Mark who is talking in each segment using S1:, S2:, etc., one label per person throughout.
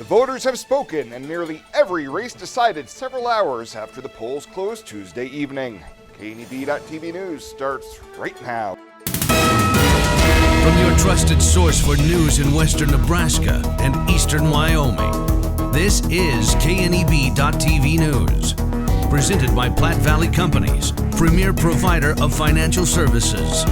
S1: The voters have spoken, and nearly every race decided several hours after the polls closed Tuesday evening. KNEB.TV News starts right now.
S2: From your trusted source for news in western Nebraska and eastern Wyoming, this is KNEB.TV News. Presented by Platte Valley Companies, premier provider of financial services.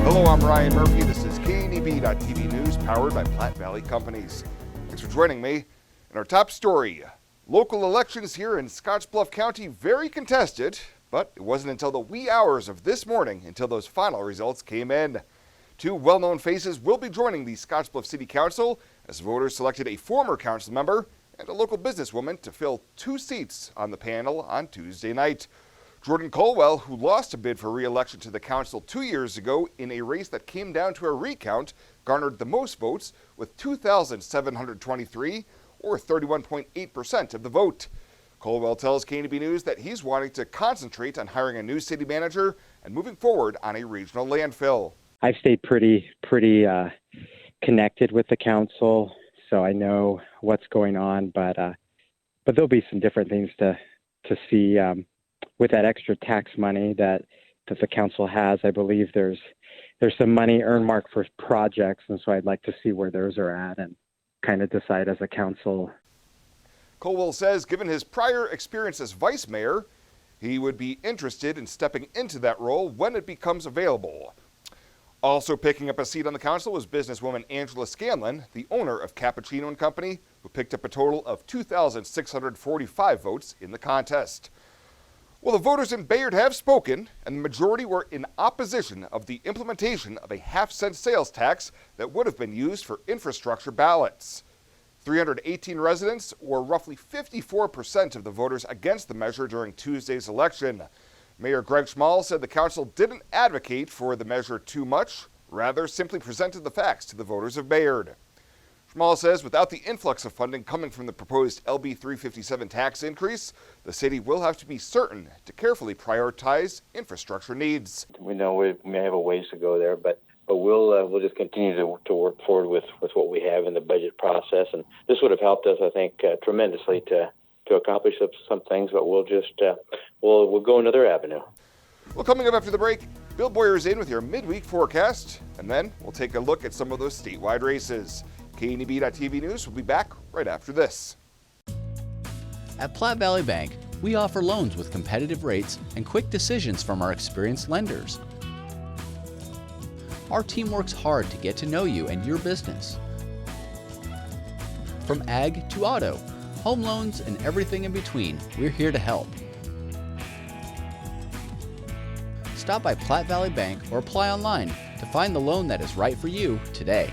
S1: Hello, I'm Ryan Murphy. This is KNEB.TV News, powered by Platte Valley Companies. Thanks for joining me. In our top story, local elections here in Scottsbluff County very contested, but it wasn't until the wee hours of this morning until those final results came in. Two well-known faces will be joining the Scottsbluff City Council as voters selected a former council member and a local businesswoman to fill 2 seats on the panel on Tuesday night. Jordan Colwell, who lost a bid for re-election to the council 2 years ago in a race that came down to a recount, garnered the most votes with 2,723, or 31.8% of the vote. Colwell tells KNEB News that he's wanting to concentrate on hiring a new city manager and moving forward on a regional landfill.
S3: I've stayed pretty connected with the council, so I know what's going on, but there'll be some different things to see. With that extra tax money that the council has, I believe there's some money earmarked for projects, and so I'd like to see where those are at and kind of decide as a council.
S1: Colwell says given his prior experience as vice mayor, he would be interested in stepping into that role when it becomes available. Also picking up a seat on the council was businesswoman Angela Scanlon, the owner of Cappuccino & Company, who picked up a total of 2,645 votes in the contest. Well, the voters in Bayard have spoken, and the majority were in opposition of the implementation of a half-cent sales tax that would have been used for infrastructure ballots. 318 residents, or roughly 54% of the voters against the measure during Tuesday's election. Mayor Greg Schmall said the council didn't advocate for the measure too much, rather simply presented the facts to the voters of Bayard. Schmall says without the influx of funding coming from the proposed LB 357 tax increase, the city will have to be certain to carefully prioritize infrastructure needs.
S4: We know we may have a ways to go there, but we'll just continue to work forward with what we have in the budget process, and this would have helped us, I think, tremendously to accomplish some things. But we'll go another avenue.
S1: Well, coming up after the break, Bill Boyer's in with your midweek forecast, and then we'll take a look at some of those statewide races. KNEB.TV News will be back right after this.
S5: At Platte Valley Bank, we offer loans with competitive rates and quick decisions from our experienced lenders. Our team works hard to get to know you and your business. From ag to auto, home loans, and everything in between, we're here to help. Stop by Platte Valley Bank or apply online to find the loan that is right for you today.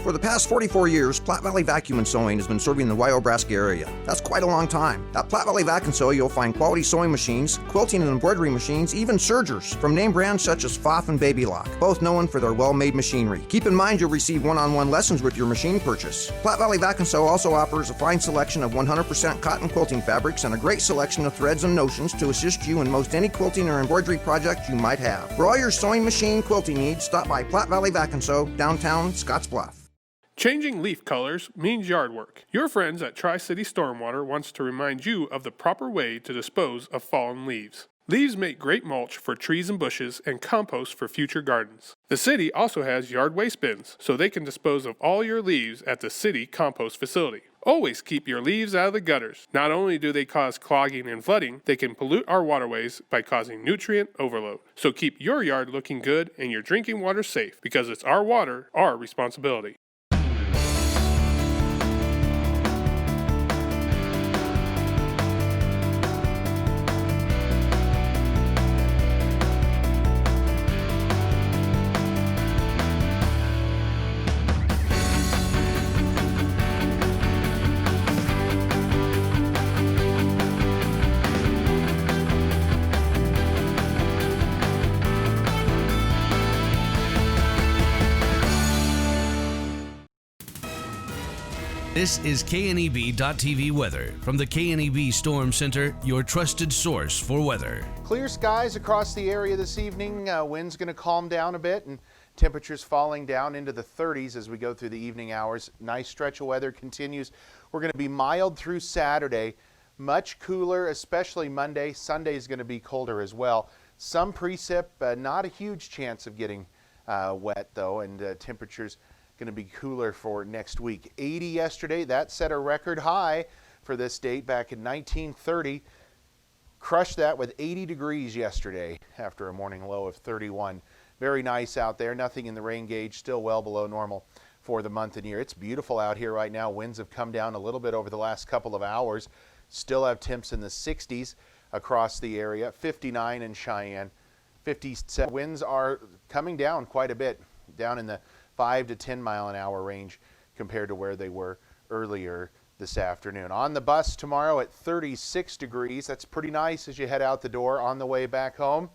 S6: For the past 44 years, Platte Valley Vacuum and Sewing has been serving the Wyobraska area. That's quite a long time. At Platte Valley Vac and Sew, you'll find quality sewing machines, quilting and embroidery machines, even sergers from name brands such as Pfaff and Baby Lock, both known for their well-made machinery. Keep in mind you'll receive one-on-one lessons with your machine purchase. Platte Valley Vac and Sew also offers a fine selection of 100% cotton quilting fabrics and a great selection of threads and notions to assist you in most any quilting or embroidery project you might have. For all your sewing machine quilting needs, stop by Platte Valley Vac and Sew, downtown Scottsbluff.
S7: Changing leaf colors means yard work. Your friends at Tri-City Stormwater wants to remind you of the proper way to dispose of fallen leaves. Leaves make great mulch for trees and bushes and compost for future gardens. The city also has yard waste bins, so they can dispose of all your leaves at the city compost facility. Always keep your leaves out of the gutters. Not only do they cause clogging and flooding, they can pollute our waterways by causing nutrient overload. So keep your yard looking good and your drinking water safe, because it's our water, our responsibility.
S2: This is KNEB.TV weather from the KNEB Storm Center, your trusted source for weather.
S8: Clear skies across the area this evening. Wind's going to calm down a bit, and Temperatures falling down into the 30s as we go through the evening hours. Nice stretch of weather continues. We're going to be mild through Saturday, much cooler, especially Monday. Sunday is going to be colder as well. Some precip, not a huge chance of getting wet though, and temperatures going to be cooler for next week. 80 yesterday, that set a record high for this date back in 1930. Crushed that with 80 degrees yesterday after a morning low of 31. Very nice out there. Nothing in the rain gauge, still well below normal for the month and year. It's beautiful out here right now. Winds have come down a little bit over the last couple of hours. Still have temps in the 60s across the area. 59 in Cheyenne. 57. Winds are coming down quite a bit, down in the 5 to 10 mile an hour range compared to where they were earlier this afternoon. On the bus tomorrow at 36 degrees. That's pretty nice as you head out the door on the way back home.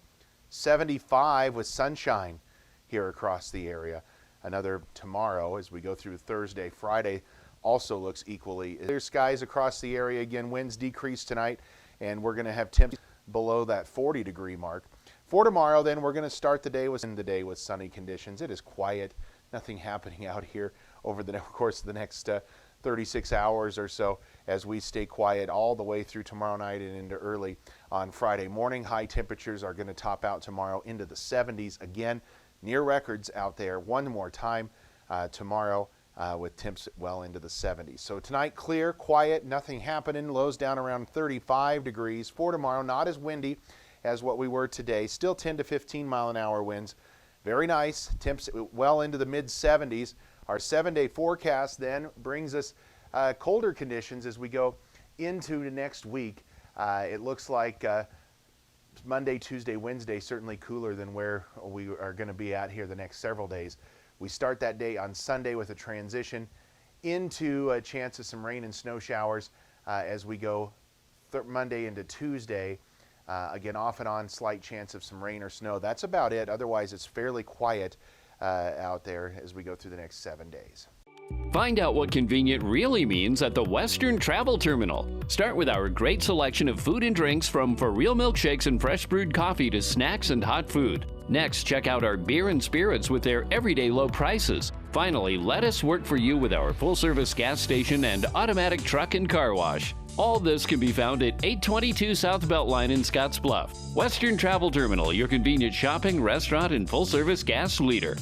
S8: 75 with sunshine here across the area. Another tomorrow as we go through Thursday. Friday also looks equally. Clear skies across the area again. Winds decrease tonight, and we're going to have temps below that 40 degree mark. For tomorrow, then, we're going to start the day with sunny conditions. It is quiet. Nothing happening out here over the course of the next 36 hours or so as we stay quiet all the way through tomorrow night and into early on Friday morning. High temperatures are going to top out tomorrow into the 70s again, near records out there one more time tomorrow with temps well into the 70s. So tonight, clear, quiet, nothing happening. Lows down around 35 degrees. For tomorrow, not as windy as what we were today. Still 10 to 15 mile an hour winds. Very nice. Temps well into the mid 70s. Our 7-day forecast then brings us colder conditions as we go into the next week. It looks like Monday, Tuesday, Wednesday certainly cooler than where we are going to be at here the next several days. We start that day on Sunday with a transition into a chance of some rain and snow showers as we go Monday into Tuesday. Again, off and on, slight chance of some rain or snow. That's about it. Otherwise, it's fairly quiet out there as we go through the next 7 days.
S9: Find out what convenient really means at the Western Travel Terminal. Start with our great selection of food and drinks, from for real milkshakes and fresh brewed coffee to snacks and hot food. Next, check out our beer and spirits with their everyday low prices. Finally, let us work for you with our full-service gas station and automatic truck and car wash. All this can be found at 822 South Beltline in Scottsbluff. Western Travel Terminal, your convenient shopping, restaurant, and full-service gas leader.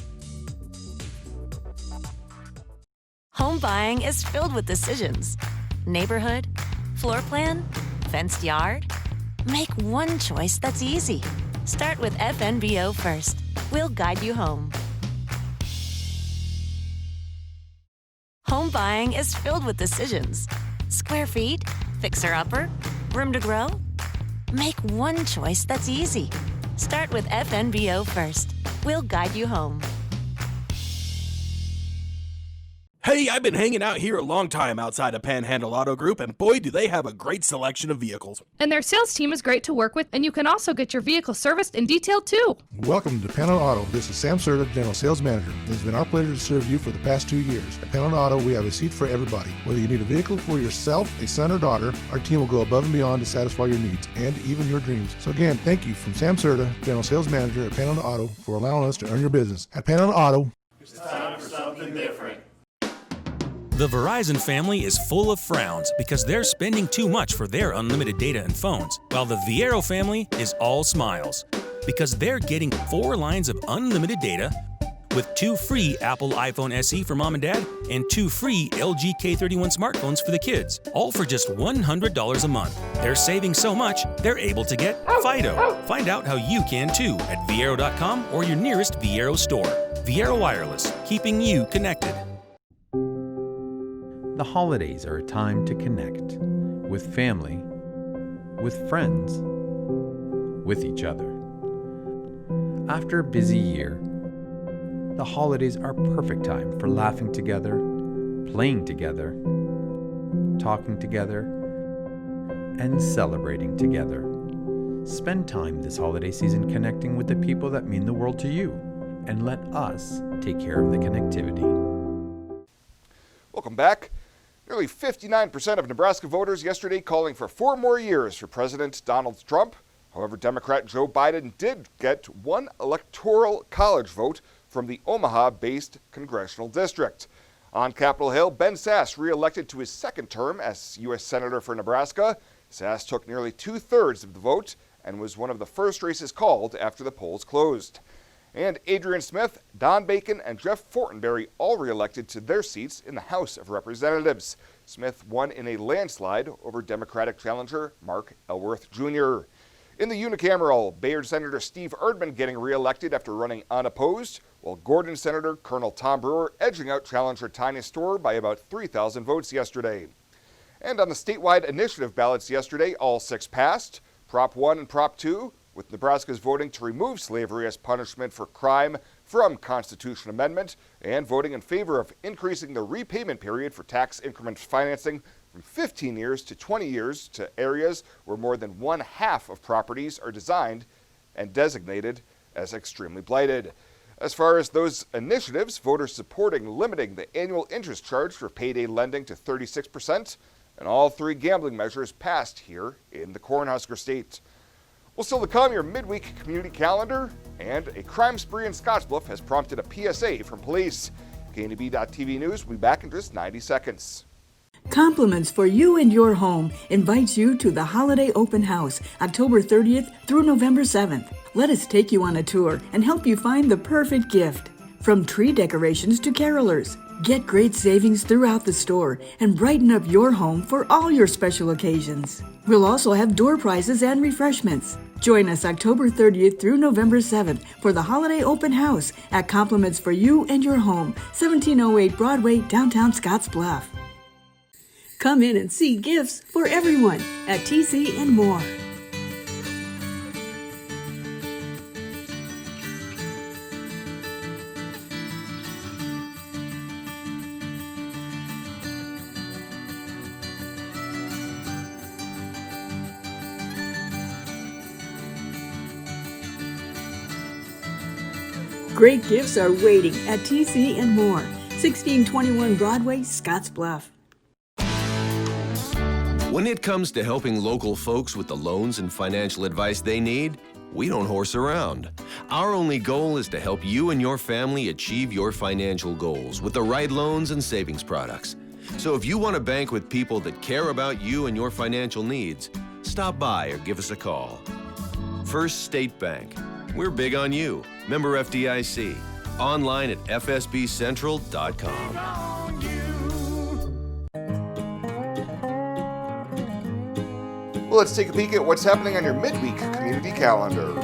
S10: Home buying is filled with decisions. Neighborhood, floor plan, fenced yard. Make one choice that's easy. Start with FNBO first. We'll guide you home. Home buying is filled with decisions. Square feet, fixer-upper, room to grow. Make one choice that's easy. Start with FNBO first. We'll guide you home.
S11: Hey, I've been hanging out here a long time outside of Panhandle Auto Group, and boy, do they have a great selection of vehicles.
S12: And their sales team is great to work with, and you can also get your vehicle serviced and detailed too.
S13: Welcome to Panhandle Auto. This is Sam Serta, General Sales Manager. It has been our pleasure to serve you for the past 2 years. At Panhandle Auto, we have a seat for everybody. Whether you need a vehicle for yourself, a son or daughter, our team will go above and beyond to satisfy your needs and even your dreams. So again, thank you from Sam Serta, General Sales Manager at Panhandle Auto, for allowing us to earn your business. At Panhandle Auto,
S14: it's time for something different.
S15: The Verizon family is full of frowns because they're spending too much for their unlimited data and phones, while the Viero family is all smiles because they're getting 4 lines of unlimited data with 2 free Apple iPhone SE for mom and dad and 2 free LG K31 smartphones for the kids, all for just $100 a month. They're saving so much, they're able to get Fido. Find out how you can too at Viero.com or your nearest Viero store. Viero Wireless, keeping you connected.
S16: The holidays are a time to connect with family, with friends, with each other. After a busy year, the holidays are a perfect time for laughing together, playing together, talking together, and celebrating together. Spend time this holiday season connecting with the people that mean the world to you, and let us take care of the connectivity.
S1: Welcome back. Nearly 59% of Nebraska voters yesterday calling for 4 more years for President Donald Trump. However, Democrat Joe Biden did get 1 electoral college vote from the Omaha-based congressional district. On Capitol Hill, Ben Sass re-elected to his second term as U.S. Senator for Nebraska. Sass took nearly 2/3 of the vote and was one of the first races called after the polls closed. And Adrian Smith, Don Bacon, and Jeff Fortenberry all re-elected to their seats in the House of Representatives. Smith won in a landslide over Democratic challenger Mark Elworth Jr. In the unicameral, Bayard Senator Steve Erdman getting re-elected after running unopposed, while Gordon Senator Colonel Tom Brewer edging out challenger Tanya Storr by about 3,000 votes yesterday. And on the statewide initiative ballots yesterday, all 6 passed. Prop 1 and Prop 2, with Nebraska's voting to remove slavery as punishment for crime from Constitution Amendment, and voting in favor of increasing the repayment period for tax increment financing from 15 years to 20 years to areas where more than 1/2 of properties are designed and designated as extremely blighted. As far as those initiatives, voters supporting limiting the annual interest charge for payday lending to 36%, and all 3 gambling measures passed here in the Cornhusker State. Well, still to come, your midweek community calendar, and a crime spree in Scottsbluff has prompted a PSA from police. KNB.TV News will be back in just 90 seconds.
S17: Compliments for You and Your Home invites you to the Holiday Open House, October 30th through November 7th. Let us take you on a tour and help you find the perfect gift. From tree decorations to carolers, get great savings throughout the store and brighten up your home for all your special occasions. We'll also have door prizes and refreshments. Join us October 30th through November 7th for the Holiday Open House at Compliments for You and Your Home, 1708 Broadway, downtown Scottsbluff. Come in and see gifts for everyone at TC and More. Great gifts are waiting at TC and More, 1621 Broadway, Scottsbluff.
S18: When it comes to helping local folks with the loans and financial advice they need, we don't horse around. Our only goal is to help you and your family achieve your financial goals with the right loans and savings products. So if you want to bank with people that care about you and your financial needs, stop by or give us a call. First State Bank. We're big on you. Member FDIC. Online at fsbcentral.com.
S1: Well, let's take a peek at what's happening on your midweek community calendar.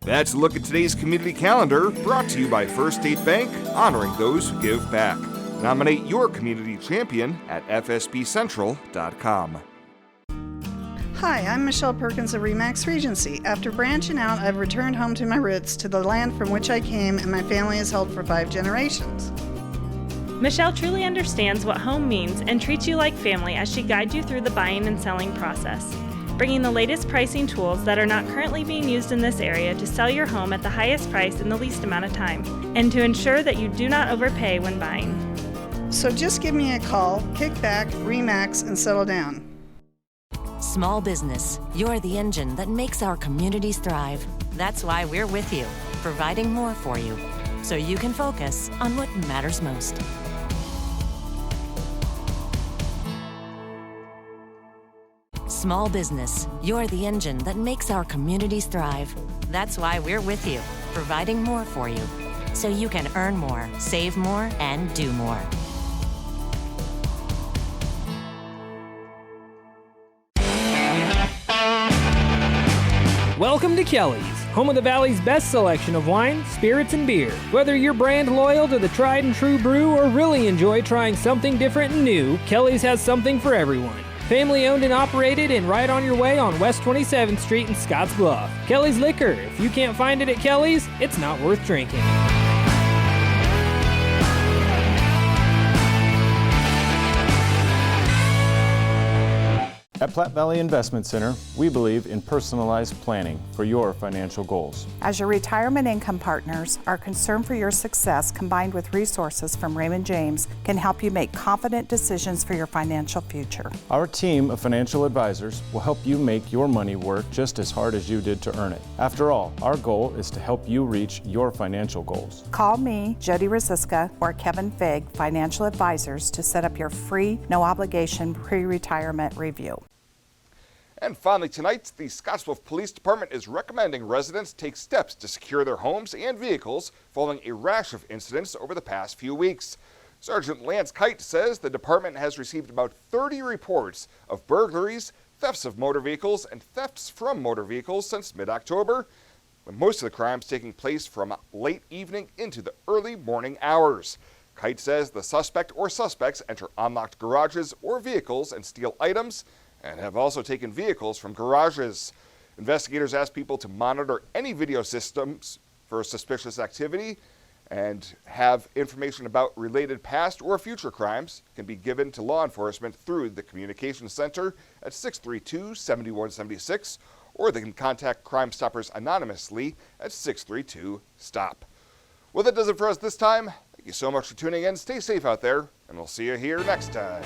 S1: That's a look at today's community calendar, brought to you by First State Bank, honoring those who give back. Nominate your community champion at fsbcentral.com.
S19: Hi, I'm Michelle Perkins of Remax Regency. After branching out, I've returned home to my roots, to the land from which I came and my family has held for 5 generations.
S20: Michelle truly understands what home means and treats you like family as she guides you through the buying and selling process, bringing the latest pricing tools that are not currently being used in this area to sell your home at the highest price in the least amount of time, and to ensure that you do not overpay when buying.
S19: So just give me a call, kick back, Remax, and settle down.
S10: Small business, you're the engine that makes our communities thrive. That's why we're with you, providing more for you, so you can focus on what matters most. Small business, you're the engine that makes our communities thrive. That's why we're with you, providing more for you, so you can earn more, save more, and do more.
S21: Welcome to Kelly's, home of the Valley's best selection of wine, spirits, and beer. Whether you're brand loyal to the tried and true brew or really enjoy trying something different and new, Kelly's has something for everyone. Family owned and operated and right on your way on West 27th Street in Scottsbluff. Kelly's Liquor. If you can't find it at Kelly's, it's not worth drinking.
S22: At Platte Valley Investment Center, we believe in personalized planning for your financial goals.
S23: As your retirement income partners, our concern for your success combined with resources from Raymond James can help you make confident decisions for your financial future.
S22: Our team of financial advisors will help you make your money work just as hard as you did to earn it. After all, our goal is to help you reach your financial goals.
S23: Call me, Jody Rosiska, or Kevin Fig, Financial Advisors, to set up your free, no-obligation pre-retirement review.
S1: And finally tonight, the Scottsbluff Police Department is recommending residents take steps to secure their homes and vehicles following a rash of incidents over the past few weeks. Sergeant Lance Kite says the department has received about 30 reports of burglaries, thefts of motor vehicles, and thefts from motor vehicles since mid-October, with most of the crimes taking place from late evening into the early morning hours. Kite says the suspect or suspects enter unlocked garages or vehicles and steal items, and have also taken vehicles from garages. Investigators ask people to monitor any video systems for suspicious activity, and have information about related past or future crimes can be given to law enforcement through the Communications Center at 632-7176, or they can contact Crime Stoppers anonymously at 632-STOP. Well, that does it for us this time. Thank you so much for tuning in. Stay safe out there, and we'll see you here next time.